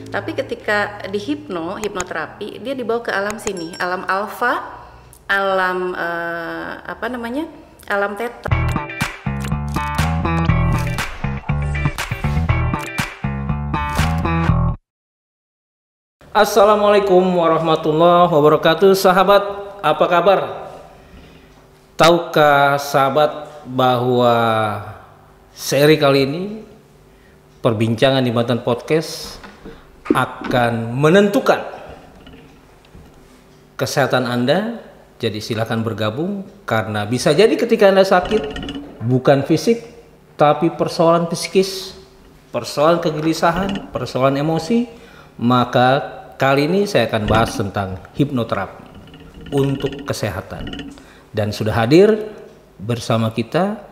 Tapi ketika di hipnoterapi, dia dibawa ke alam sini, alam alfa, alam alam theta. Assalamualaikum warahmatullahi wabarakatuh. Sahabat, apa kabar? Tahukah sahabat bahwa seri kali ini perbincangan di Banten Podcast akan menentukan kesehatan Anda. Jadi silakan bergabung, karena bisa jadi ketika Anda sakit bukan fisik tapi persoalan psikis, persoalan kegelisahan, persoalan emosi. Maka kali ini saya akan bahas tentang hipnoterapi untuk kesehatan. Dan sudah hadir bersama kita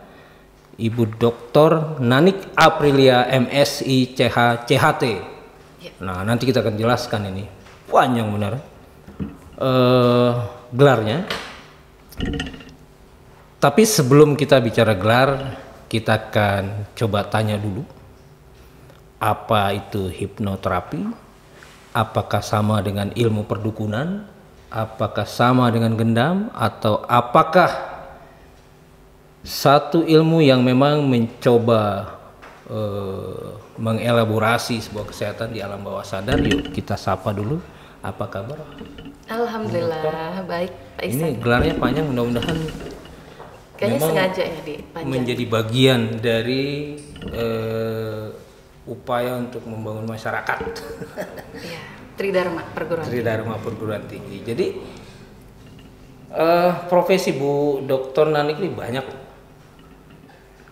Ibu Dr. Nanik Aprilia MSI CH CHT. Nah, nanti kita akan jelaskan ini. Panjang benar. Gelarnya. Tapi sebelum kita bicara gelar, kita akan coba tanya dulu. Apa itu hipnoterapi? Apakah sama dengan ilmu perdukunan? Apakah sama dengan gendam? Atau apakah satu ilmu yang memang mencoba mengelaborasi sebuah kesehatan di alam bawah sadar? Yuk kita sapa dulu. Apa kabar? Alhamdulillah, baik Pak Ihsan. Ini gelarnya panjang, mudah-mudahan kayaknya sengaja ya dipanjang. Menjadi bagian dari upaya untuk membangun masyarakat. Iya, Tridharma perguruan tinggi. Jadi profesi Bu Dr. Nanik ini banyak.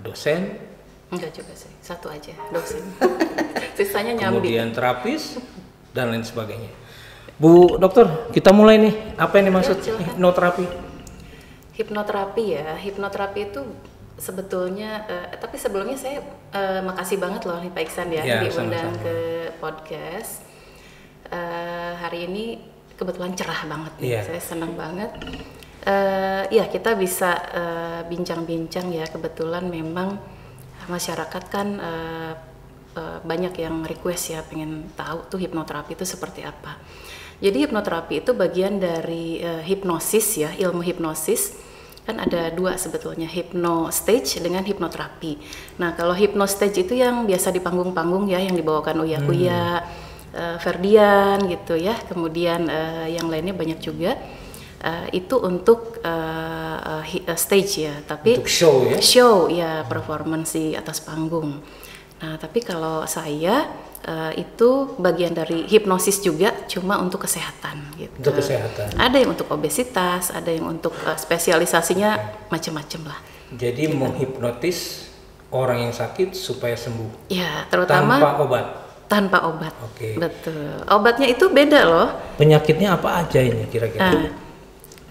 Dosen? Enggak juga sih, satu aja, dosen. Sisanya nyambi. Kemudian terapis dan lain sebagainya. Bu Dokter, kita mulai nih. Apa yang dimaksud hipnoterapi? Hipnoterapi itu sebetulnya, tapi sebelumnya saya makasih banget loh nih Pak Ihsan ya, diundang ke podcast. Hari ini kebetulan cerah banget nih, saya senang banget. Ya kita bisa bincang-bincang ya, kebetulan memang masyarakat kan banyak yang request ya, pengen tahu tuh hipnoterapi itu seperti apa. Jadi hipnoterapi itu bagian dari hipnosis ya, ilmu hipnosis. Kan ada dua sebetulnya, hypnostage dengan hipnoterapi. Nah kalau hypnostage itu yang biasa di panggung-panggung ya, yang dibawakan Uya Kuya, Ferdian gitu ya. Kemudian yang lainnya banyak juga. Itu untuk stage ya, tapi untuk show ya? Show ya, performance di atas panggung. Nah tapi kalau saya itu bagian dari hipnosis juga, cuma untuk kesehatan gitu. Untuk kesehatan. Ada yang untuk obesitas, ada yang untuk spesialisasinya macam-macam lah. Jadi menghipnotis orang yang sakit supaya sembuh. Ya, terutama tanpa obat. Oke. Betul. Obatnya itu beda loh. Penyakitnya apa aja ini kira-kira?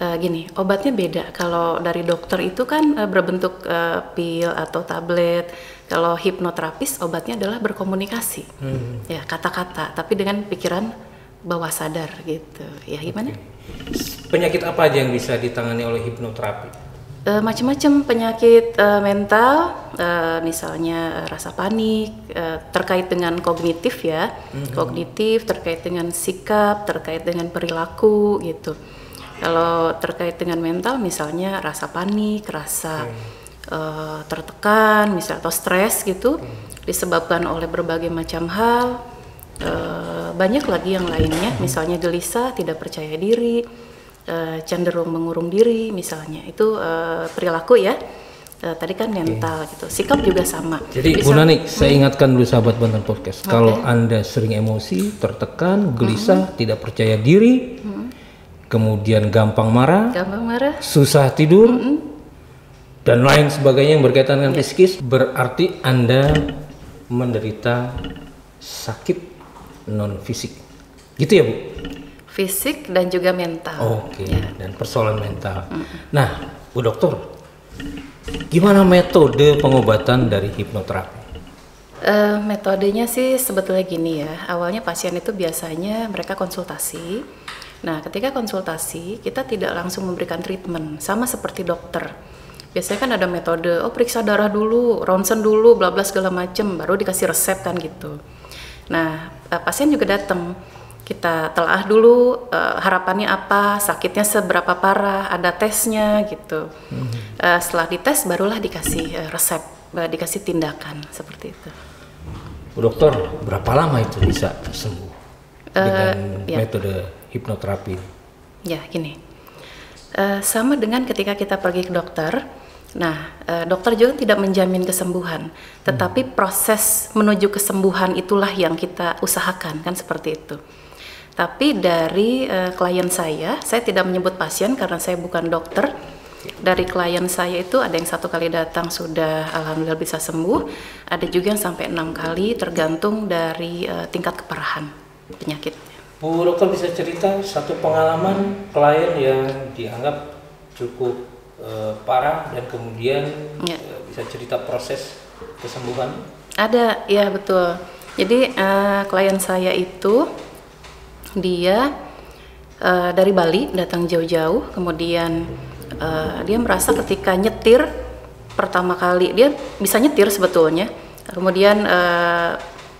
Gini, obatnya beda. Kalau dari dokter itu kan berbentuk pil atau tablet. Kalau hipnoterapis obatnya adalah berkomunikasi, ya kata-kata, tapi dengan pikiran bawah sadar gitu. Ya gimana? Penyakit apa aja yang bisa ditangani oleh hipnoterapi? Macam-macam penyakit mental, misalnya rasa panik, terkait dengan kognitif ya, kognitif terkait dengan sikap, terkait dengan perilaku gitu. Kalau terkait dengan mental, misalnya rasa panik, rasa tertekan, misalnya atau stres gitu, disebabkan oleh berbagai macam hal. Banyak lagi yang lainnya, misalnya gelisah, tidak percaya diri, cenderung mengurung diri, misalnya itu perilaku ya. Tadi kan mental gitu, sikap juga sama. Jadi Bu Nanik, saya ingatkan dulu sahabat Banten Podcast, kalau Anda sering emosi, tertekan, gelisah, tidak percaya diri, kemudian gampang marah, susah tidur, dan lain sebagainya yang berkaitan dengan psikis, berarti Anda menderita sakit non fisik, gitu ya Bu? Fisik dan juga mental. Oke, dan persoalan mental. Nah, Bu Dokter, gimana metode pengobatan dari hipnoterapi? Metodenya sih sebetulnya gini ya, awalnya pasien itu biasanya mereka konsultasi. Nah, ketika konsultasi, kita tidak langsung memberikan treatment, sama seperti dokter. Biasanya kan ada metode, periksa darah dulu, ronsen dulu, bla bla segala macem, baru dikasih resep kan gitu. Nah, pasien juga datang. Kita telaah dulu harapannya apa, sakitnya seberapa parah, ada tesnya gitu. Setelah dites barulah dikasih resep, dikasih tindakan seperti itu. Bu dokter, berapa lama itu bisa sembuh dengan metode hipnoterapi? Ya, gini. Sama dengan ketika kita pergi ke dokter. Nah, dokter juga tidak menjamin kesembuhan, tetapi proses menuju kesembuhan itulah yang kita usahakan, kan seperti itu. Tapi dari klien saya tidak menyebut pasien karena saya bukan dokter. Dari klien saya itu ada yang 1 kali datang sudah alhamdulillah bisa sembuh, ada juga yang sampai 6 kali tergantung dari tingkat keparahan penyakit. Bu dokter bisa cerita satu pengalaman klien yang dianggap cukup parah dan kemudian bisa cerita proses kesembuhan? Ada, ya betul. Jadi klien saya itu dia dari Bali datang jauh-jauh, kemudian dia merasa ketika nyetir pertama kali, dia bisa nyetir sebetulnya, kemudian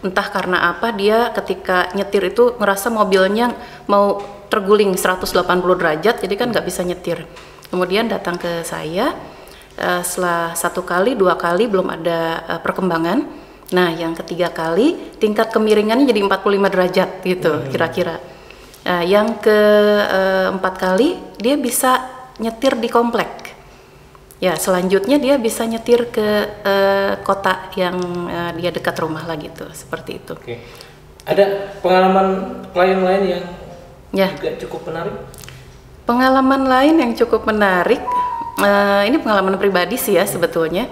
entah karena apa dia ketika nyetir itu ngerasa mobilnya mau terguling 180 derajat, jadi kan nggak bisa nyetir. Kemudian datang ke saya, setelah 1 kali, 2 kali belum ada perkembangan. Nah, yang ketiga kali tingkat kemiringannya jadi 45 derajat gitu kira-kira. Yang keempat kali dia bisa nyetir di komplek. Ya, selanjutnya dia bisa nyetir ke kota yang dia dekat rumah lah gitu, seperti itu. Oke. Ada pengalaman klien lain yang juga cukup menarik? Pengalaman lain yang cukup menarik, ini pengalaman pribadi sih ya sebetulnya.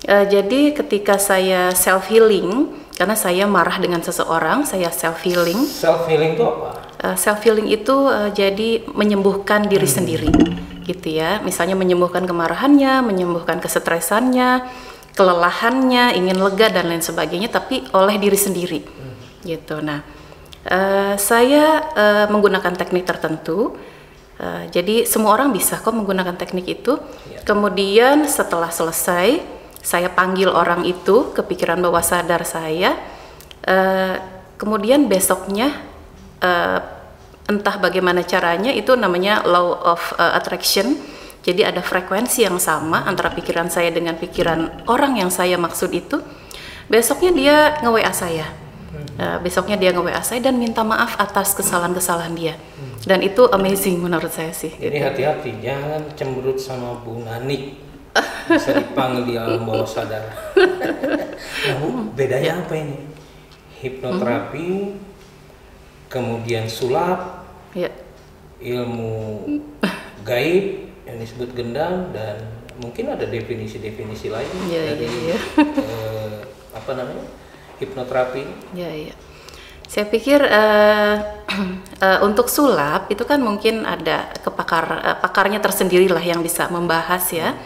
Jadi ketika saya self healing, karena saya marah dengan seseorang, saya self healing. Self healing itu apa? Self healing itu jadi menyembuhkan diri sendiri, gitu ya. Misalnya menyembuhkan kemarahannya, menyembuhkan kesetresannya, kelelahannya, ingin lega dan lain sebagainya, tapi oleh diri sendiri, gitu. Nah, saya menggunakan teknik tertentu. Jadi semua orang bisa kok menggunakan teknik itu. Kemudian setelah selesai, saya panggil orang itu ke pikiran bawah sadar saya. Kemudian besoknya, entah bagaimana caranya, itu namanya law of attraction. Jadi ada frekuensi yang sama antara pikiran saya dengan pikiran orang yang saya maksud itu. Besoknya dia nge-WA saya. Dan minta maaf atas kesalahan-kesalahan dia. Dan itu amazing menurut saya sih. Jadi hati-hati, jangan cemberut sama Bu Nanik. Bisa dipanggil di alam bawah sadar. Nah, Bu, bedanya apa ini? Hipnoterapi, kemudian sulap, ilmu gaib yang disebut gendam, dan mungkin ada definisi-definisi lain dari apa namanya, hipnoterapi. Saya pikir untuk sulap itu kan mungkin ada pakarnya tersendiri lah yang bisa membahas ya.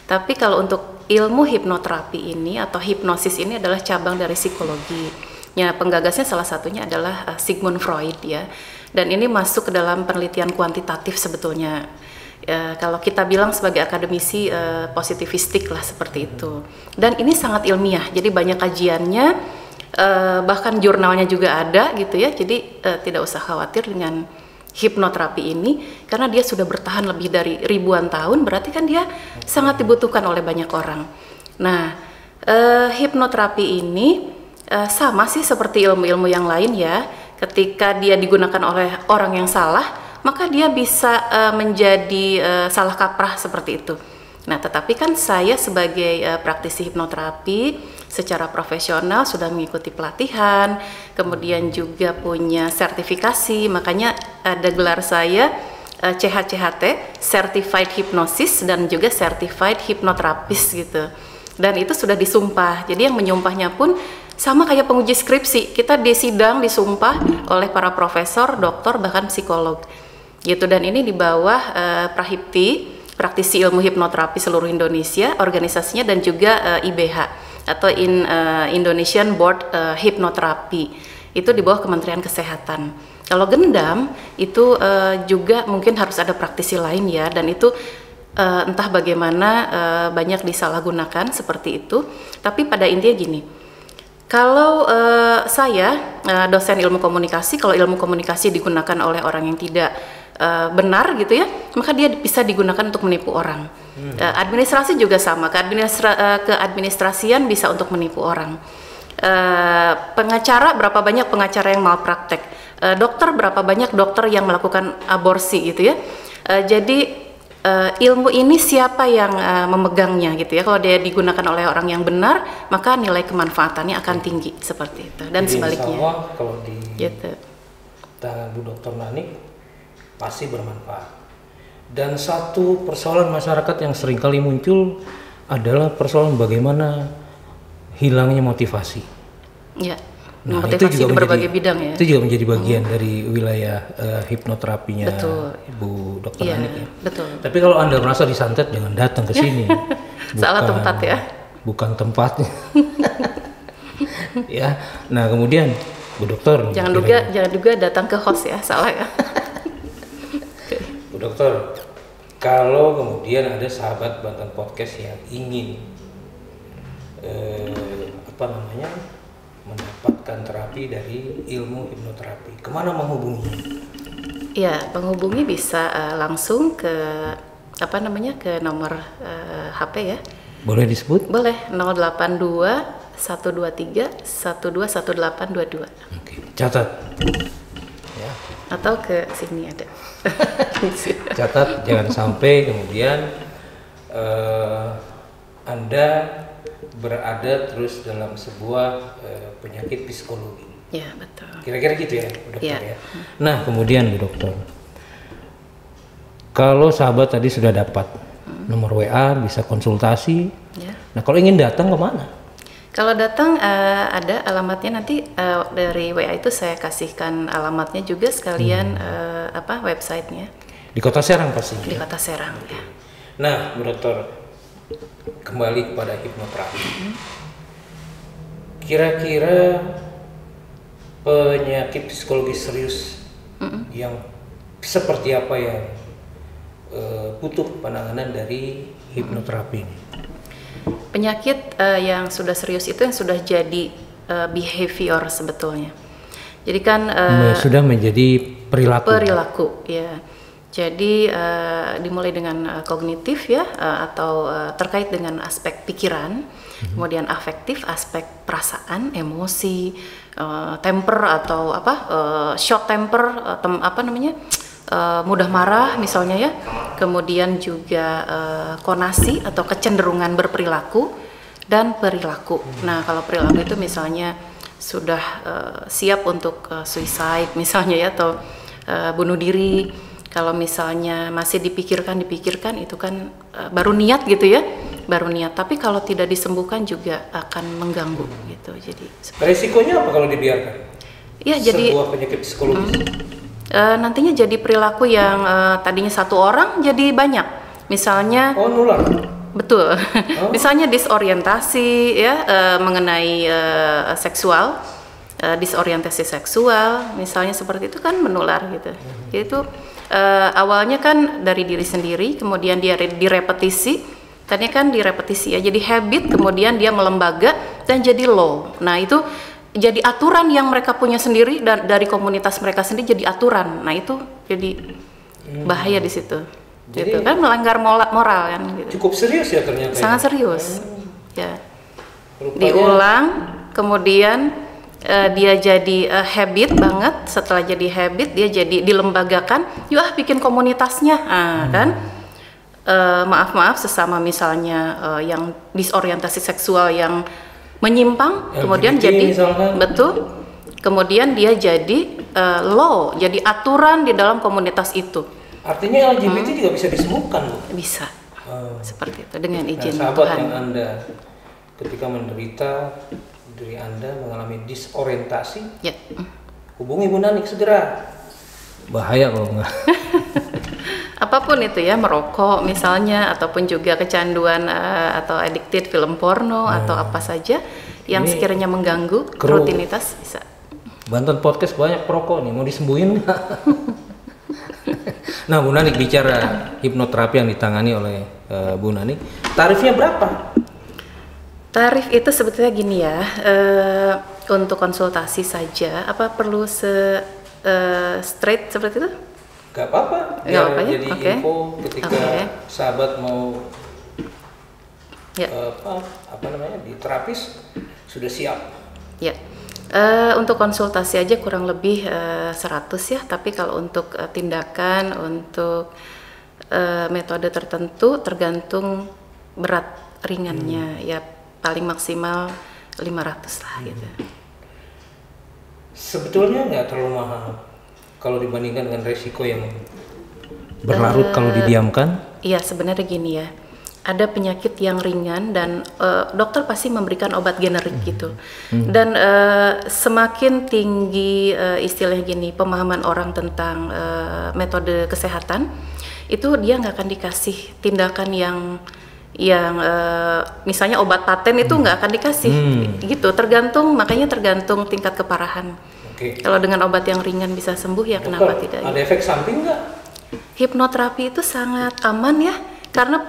Tapi kalau untuk ilmu hipnoterapi ini atau hipnosis ini adalah cabang dari psikologi. Ya, penggagasnya salah satunya adalah Sigmund Freud ya. Dan ini masuk ke dalam penelitian kuantitatif sebetulnya. Kalau kita bilang sebagai akademisi positivistik lah seperti itu. Dan ini sangat ilmiah. Jadi banyak kajiannya, bahkan jurnalnya juga ada gitu ya. Jadi tidak usah khawatir dengan hipnoterapi ini, karena dia sudah bertahan lebih dari ribuan tahun, berarti kan dia sangat dibutuhkan oleh banyak orang. Nah, hipnoterapi ini sama sih seperti ilmu-ilmu yang lain ya. Ketika dia digunakan oleh orang yang salah, maka dia bisa menjadi salah kaprah seperti itu. Nah, tetapi kan saya sebagai praktisi hipnoterapi secara profesional sudah mengikuti pelatihan, kemudian juga punya sertifikasi, makanya ada gelar saya CHCHT, Certified Hypnosis, dan juga Certified Hypnotherapist gitu. Dan itu sudah disumpah, jadi yang menyumpahnya pun sama kayak penguji skripsi, kita disidang, disumpah oleh para profesor, doktor, bahkan psikolog gitu. Dan ini di bawah Prahipti, praktisi ilmu hipnoterapi seluruh Indonesia, organisasinya, dan juga IBH atau Indonesian Board Hypnotherapy, itu di bawah Kementerian Kesehatan. Kalau gendam itu juga mungkin harus ada praktisi lain ya, dan itu entah bagaimana banyak disalahgunakan seperti itu. Tapi pada intinya gini, Kalau saya dosen ilmu komunikasi, kalau ilmu komunikasi digunakan oleh orang yang tidak benar gitu ya, maka dia bisa digunakan untuk menipu orang. Administrasi juga sama, keadministrasian bisa untuk menipu orang. Pengacara, berapa banyak pengacara yang malpraktek. Dokter, berapa banyak dokter yang melakukan aborsi gitu ya. Jadi ilmu ini siapa yang memegangnya gitu ya. Kalau dia digunakan oleh orang yang benar, maka nilai kemanfaatannya akan tinggi seperti itu. Dan jadi sebaliknya. Insya Allah kalau di gitu. tangan Bu Dr. Nanik pasti bermanfaat. Dan satu persoalan masyarakat yang seringkali muncul adalah persoalan bagaimana hilangnya motivasi. Ya. Nah, motivasi itu juga di berbagai bidang ya. Itu juga menjadi bagian dari wilayah hipnoterapinya Bu Dr. Nanik ya. Betul. Tapi kalau Anda merasa disantet, jangan datang ke sini. Salah tempat ya. Bukan tempatnya. Ya. Nah, kemudian Bu Dokter. Jangan juga datang ke host ya, salah ya. Bu Dokter, kalau kemudian ada sahabat Banten Podcast yang ingin mendapatkan terapi dari ilmu hipnoterapi, kemana menghubungi? Ya, menghubungi bisa langsung ke ke nomor HP ya. Boleh disebut? Boleh, 082 123 121822. Oke, catat. Ya. Atau ke sini ada. Catat, jangan sampai kemudian Anda berada terus dalam sebuah penyakit psikologi. Ya, betul. Kira-kira gitu ya, Bu Dokter ya. Nah, kemudian Bu Dokter, kalau sahabat tadi sudah dapat nomor WA, bisa konsultasi. Ya. Nah, kalau ingin datang kemana? Kalau datang ada alamatnya, nanti dari WA itu saya kasihkan alamatnya juga sekalian websitenya. Di Kota Serang pasti. Di Kota Serang ya. Nah, Bu Dokter, kembali kepada hipnoterapi. Kira-kira penyakit psikologi serius yang seperti apa yang butuh penanganan dari hipnoterapi ini? Penyakit yang sudah serius itu yang sudah jadi behavior sebetulnya. Jadi kan sudah menjadi perilaku. Perilaku ya. Jadi dimulai dengan kognitif ya, atau terkait dengan aspek pikiran, kemudian afektif, aspek perasaan, emosi, temper atau short temper, mudah marah misalnya ya. Kemudian juga konasi atau kecenderungan berperilaku dan perilaku. Nah, kalau perilaku itu misalnya sudah siap untuk suicide misalnya ya, atau bunuh diri. Kalau misalnya masih dipikirkan itu kan baru niat gitu ya, baru niat. Tapi kalau tidak disembuhkan juga akan mengganggu gitu. Jadi resikonya apa kalau dibiarkan? Ya, jadi sebuah penyakit psikologis. Nantinya jadi perilaku yang tadinya satu orang jadi banyak. Misalnya nular. Betul. Misalnya disorientasi ya, mengenai seksual, disorientasi seksual, misalnya seperti itu kan menular gitu. Jadi itu awalnya kan dari diri sendiri, kemudian dia direpetisi, tadinya kan direpetisi ya, jadi habit, kemudian dia melembaga dan jadi law. Nah itu jadi aturan yang mereka punya sendiri dan dari komunitas mereka sendiri jadi aturan. Nah itu jadi bahaya di situ. Jadi, gitu kan melanggar moral kan. Gitu. Cukup serius ya ternyata. Sangat serius. Ya. Rupanya, diulang, kemudian dia jadi habit banget. Setelah jadi habit, dia jadi dilembagakan. Yuk bikin komunitasnya, kan? Maaf sesama misalnya yang disorientasi seksual yang menyimpang, LGBT kemudian jadi misalkan. Betul. Kemudian dia jadi law, jadi aturan di dalam komunitas itu. Artinya LGBT juga bisa disembuhkan, Bu? Bisa. Seperti itu dengan izin sahabat Tuhan. Yang Anda ketika menderita, diri Anda mengalami disorientasi, ya. Hubungi Bu Nanik segera. Bahaya kalau enggak. Apapun itu ya, merokok misalnya, ataupun juga kecanduan atau addicted film porno atau apa saja yang sekiranya mengganggu rutinitas bisa. Banten Podcast banyak perokok nih, mau disembuhin nggak? Nah, Bu Nanik, bicara hipnoterapi yang ditangani oleh Bu Nanik, tarifnya berapa? Tarif itu sebetulnya gini ya, untuk konsultasi saja, apa perlu straight seperti itu? Gak apa-apa, Gak apa-apa ya? Jadi info ketika sahabat mau apa namanya di terapis sudah siap. Ya, untuk konsultasi aja kurang lebih 100 ya, tapi kalau untuk tindakan, untuk metode tertentu tergantung berat ringannya, ya paling maksimal 500 lah gitu. Sebetulnya nggak terlalu mahal kalau dibandingkan dengan resiko yang berlarut kalau didiamkan. Iya, sebenarnya gini ya, ada penyakit yang ringan dan dokter pasti memberikan obat generik gitu. Dan semakin tinggi istilahnya gini, pemahaman orang tentang metode kesehatan, itu dia nggak akan dikasih tindakan yang misalnya obat paten itu nggak akan dikasih gitu, makanya tergantung tingkat keparahan. Kalau dengan obat yang ringan bisa sembuh ya kenapa tidak? Ada efek samping nggak? Hipnoterapi itu sangat aman ya, karena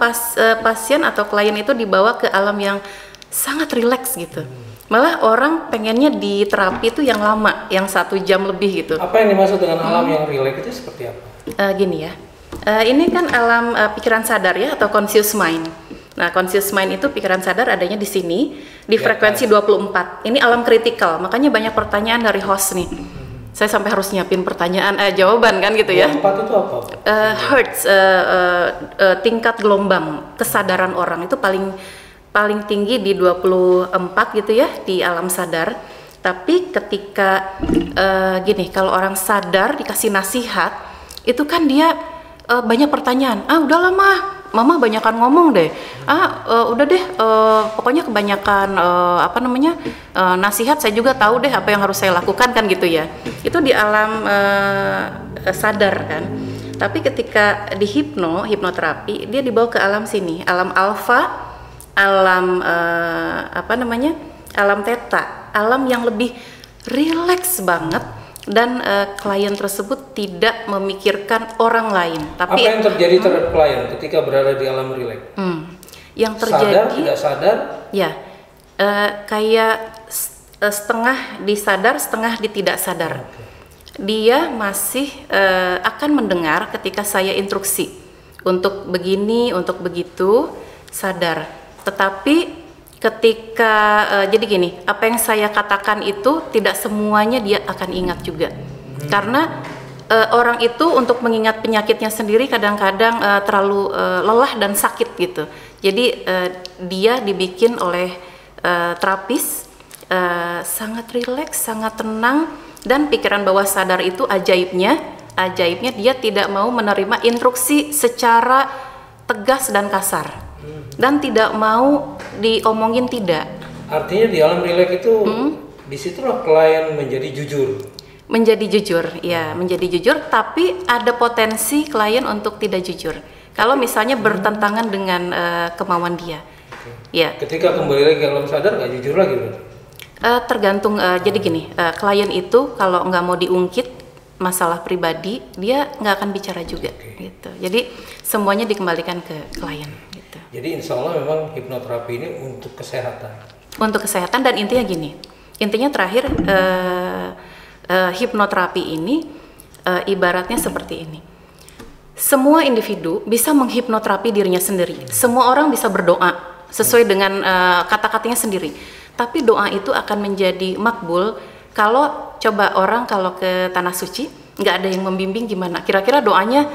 pasien atau klien itu dibawa ke alam yang sangat rileks gitu. Malah orang pengennya di terapi itu yang lama, yang 1 jam lebih gitu. Apa yang dimaksud dengan alam yang rileks itu seperti apa? Gini ya, ini kan alam pikiran sadar ya, atau conscious mind. Nah, conscious mind itu pikiran sadar adanya di sini, di frekuensi 24. Ini alam kritikal, makanya banyak pertanyaan dari host nih. Saya sampai harus nyiapin jawaban kan gitu ya. 24 itu apa? Hertz, tingkat gelombang kesadaran orang itu paling tinggi di 24 gitu ya, di alam sadar. Tapi ketika gini, kalau orang sadar dikasih nasihat, itu kan dia banyak pertanyaan. Udahlah Mama banyakan ngomong deh. Udah deh, pokoknya kebanyakan nasihat, saya juga tahu deh apa yang harus saya lakukan kan gitu ya. Itu di alam sadar kan. Tapi ketika di hipnoterapi, dia dibawa ke alam sini, alam alfa, alam alam theta, alam yang lebih rileks banget. Dan klien tersebut tidak memikirkan orang lain. Tapi apa yang terjadi terhadap klien ketika berada di alam rileks? Yang terjadi, sadar, tidak sadar? Ya, kayak setengah disadar, setengah tidak sadar. Dia masih akan mendengar ketika saya instruksi untuk begini, untuk begitu, sadar. Tetapi ketika jadi gini, apa yang saya katakan itu tidak semuanya dia akan ingat juga, karena orang itu untuk mengingat penyakitnya sendiri kadang-kadang terlalu lelah dan sakit gitu. Jadi dia dibikin oleh terapis sangat rileks, sangat tenang, dan pikiran bawah sadar itu ajaibnya dia tidak mau menerima instruksi secara tegas dan kasar. Dan tidak mau diomongin tidak. Artinya di alam rileks itu disitulah klien menjadi jujur. Menjadi jujur, ya menjadi jujur. Tapi ada potensi klien untuk tidak jujur. Kalau misalnya bertentangan dengan kemauan dia. Ya. Ketika kembali lagi ke alam sadar nggak jujur lagi berarti? Tergantung. Jadi gini, klien itu kalau nggak mau diungkit masalah pribadi, dia nggak akan bicara juga. Gitu. Jadi semuanya dikembalikan ke klien. Jadi insya Allah memang hipnoterapi ini untuk kesehatan. Untuk kesehatan, dan intinya gini, intinya terakhir hipnoterapi ini ibaratnya seperti ini. Semua individu bisa menghipnoterapi dirinya sendiri. Semua orang bisa berdoa sesuai dengan kata-katanya sendiri. Tapi doa itu akan menjadi makbul kalau coba orang kalau ke tanah suci nggak ada yang membimbing gimana. Kira-kira doanya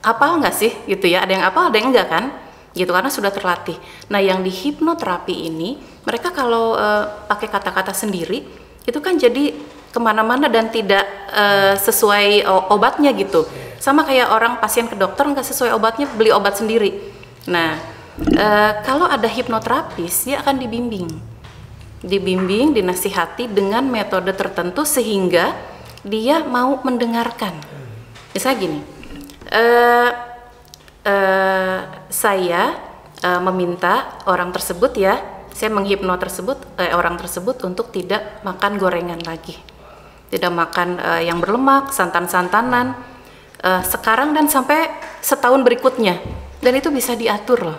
hafal nggak sih gitu ya? Ada yang hafal, ada yang enggak kan? Gitu, karena sudah terlatih. Nah, yang di hipnoterapi ini mereka kalau pakai kata-kata sendiri itu kan jadi kemana-mana dan tidak sesuai obatnya gitu. Sama kayak orang pasien ke dokter nggak sesuai obatnya, beli obat sendiri. Nah, kalau ada hipnoterapis dia akan dibimbing, dinasihati dengan metode tertentu sehingga dia mau mendengarkan. Misalnya gini, saya meminta orang tersebut ya, saya menghipno orang tersebut untuk tidak makan gorengan lagi, tidak makan yang berlemak, santan-santanan, sekarang dan sampai setahun berikutnya. Dan itu bisa diatur loh.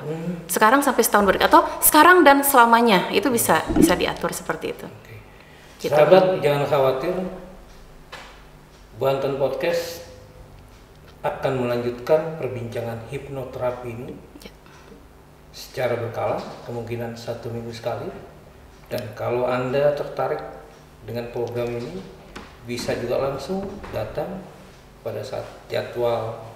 Sekarang sampai setahun atau sekarang dan selamanya itu bisa diatur seperti itu. Gitu. Sahabat jangan khawatir, Banten Podcast akan melanjutkan perbincangan hipnoterapi ini secara berkala, kemungkinan 1 minggu sekali. Dan kalau Anda tertarik dengan program ini, bisa juga langsung datang pada saat jadwal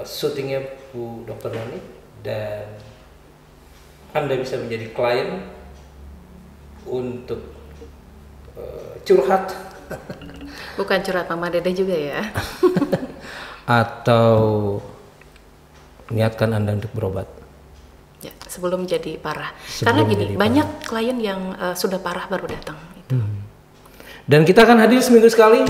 syutingnya Bu Dr. Noni, dan Anda bisa menjadi klien untuk curhat. Bukan curhat Mama Dede juga ya. Atau niatkan Anda untuk berobat. Ya, sebelum jadi parah. Karena gini, banyak klien yang sudah parah baru datang. Gitu. Dan kita akan hadir seminggu sekali.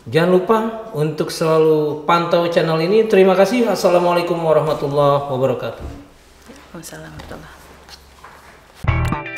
Jangan lupa untuk selalu pantau channel ini. Terima kasih. Assalamualaikum warahmatullahi wabarakatuh. Waalaikumsalam warahmatullahi wabarakatuh.